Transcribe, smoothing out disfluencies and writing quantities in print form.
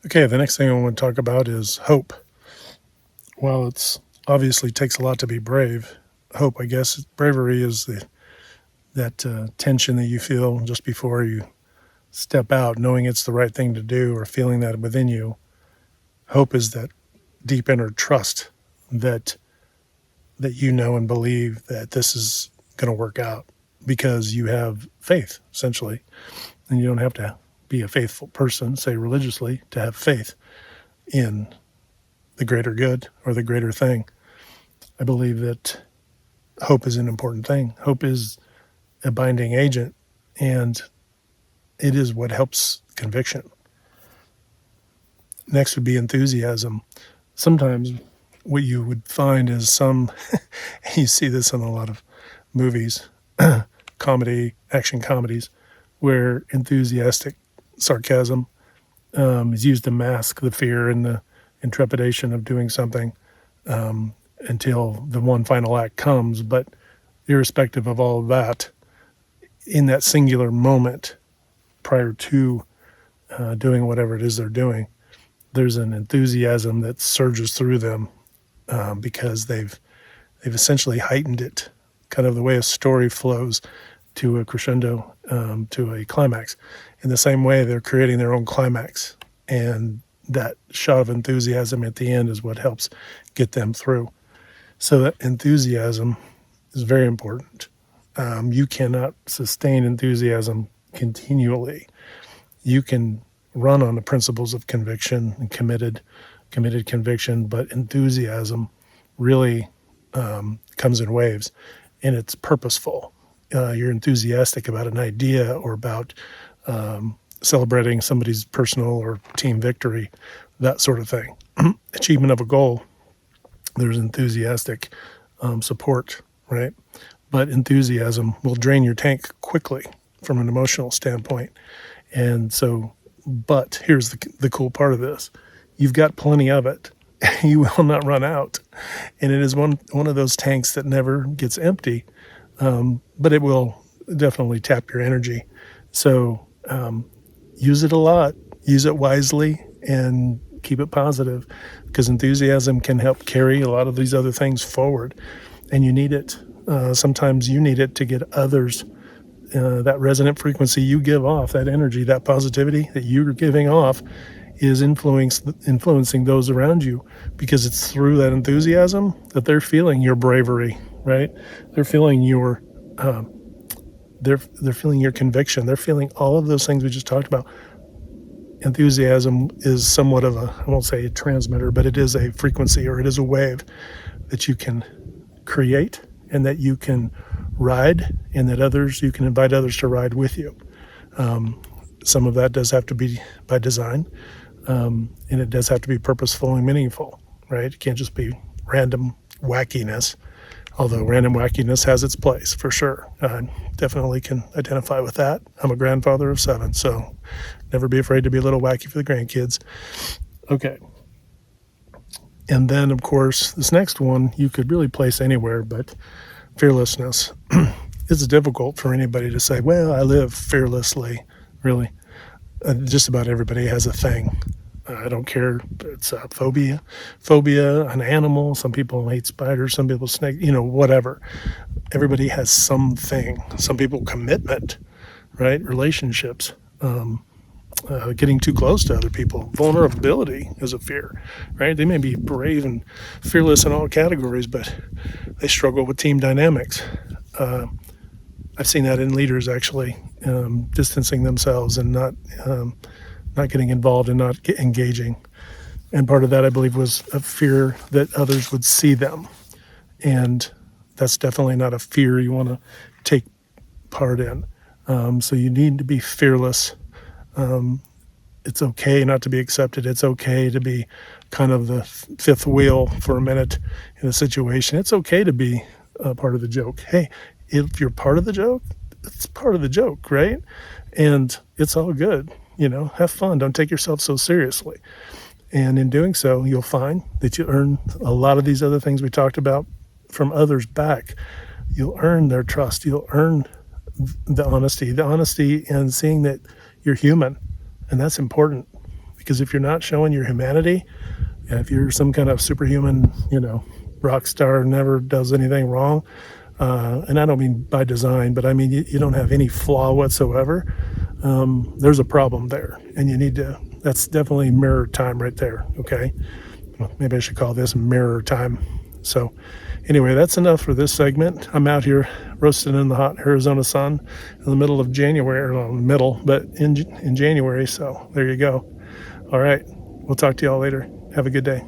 Okay, the next thing I want to talk about is hope. While it's obviously takes a lot to be brave, hope, I guess, bravery is that tension that you feel just before you step out, knowing it's the right thing to do or feeling that within you. Hope is that deep inner trust that you know and believe that this is going to work out because you have faith, essentially. And you don't have to be a faithful person, say religiously, to have faith in the greater good or the greater thing. I believe that hope is an important thing. Hope is a binding agent, and it is what helps conviction. Next would be enthusiasm. Sometimes what you would find is you see this in a lot of movies, action comedies, where enthusiastic sarcasm is used to mask the fear and the intrepidation of doing something until the one final act comes. But irrespective of all of that, in that singular moment prior to doing whatever it is they're doing, there's an enthusiasm that surges through them because they've essentially heightened it, kind of the way a story flows to a crescendo, to a climax. In the same way, they're creating their own climax, and that shot of enthusiasm at the end is what helps get them through. So that enthusiasm is very important. You cannot sustain enthusiasm continually. You can run on the principles of conviction and committed conviction, but enthusiasm really comes in waves, and it's purposeful. You're enthusiastic about an idea or about celebrating somebody's personal or team victory, that sort of thing. Achievement of a goal, there's enthusiastic support, right? But enthusiasm will drain your tank quickly from an emotional standpoint. And so, but here's the cool part of this. You've got plenty of it. You will not run out. And it is one of those tanks that never gets empty, but it will definitely tap your energy. So use it a lot, use it wisely, and keep it positive, because enthusiasm can help carry a lot of these other things forward. And you need it. Sometimes you need it to get others, that resonant frequency you give off, that energy, that positivity that you're giving off is influencing those around you, because it's through that enthusiasm that they're feeling your bravery, right? They're feeling your they're feeling your conviction. They're feeling all of those things we just talked about. Enthusiasm is somewhat of I won't say a transmitter, but it is a frequency, or it is a wave that you can create and that you can ride, and that you can invite others to ride with you. Some of that does have to be by design, and it does have to be purposeful and meaningful, right? It can't just be random wackiness, although random wackiness has its place for sure. I definitely can identify with that. I'm a grandfather of 7, so never be afraid to be a little wacky for the grandkids. Okay. And then, of course, this next one you could really place anywhere, but fearlessness. It's difficult for anybody to say, well, I live fearlessly. Really, just about everybody has a thing. I don't care. It's a phobia, an animal. Some people hate spiders. Some people snake. Whatever. Everybody has something. Some people commitment, right? Relationships. Getting too close to other people. Vulnerability is a fear, right? They may be brave and fearless in all categories, but they struggle with team dynamics. I've seen that in leaders actually distancing themselves and not getting involved and not engaging. And part of that, I believe, was a fear that others would see them. And that's definitely not a fear you want to take part in. So you need to be fearless. It's okay not to be accepted. It's okay to be kind of the fifth wheel for a minute in a situation. It's okay to be part of the joke. Hey, if you're part of the joke, it's part of the joke, right? And it's all good. Have fun. Don't take yourself so seriously. And in doing so, you'll find that you earn a lot of these other things we talked about from others back. You'll earn their trust. You'll earn the honesty and seeing that you're human. And that's important. because if you're not showing your humanity, if you're some kind of superhuman, rock star, never does anything wrong, and I don't mean by design, but I mean you don't have any flaw whatsoever, there's a problem there, and you need to. That's definitely mirror time right there. Okay, well, maybe I should call this mirror time. So, anyway, that's enough for this segment. I'm out here roasting in the hot Arizona sun in the middle of January, or not middle, but in January. So there you go. All right, we'll talk to y'all later. Have a good day.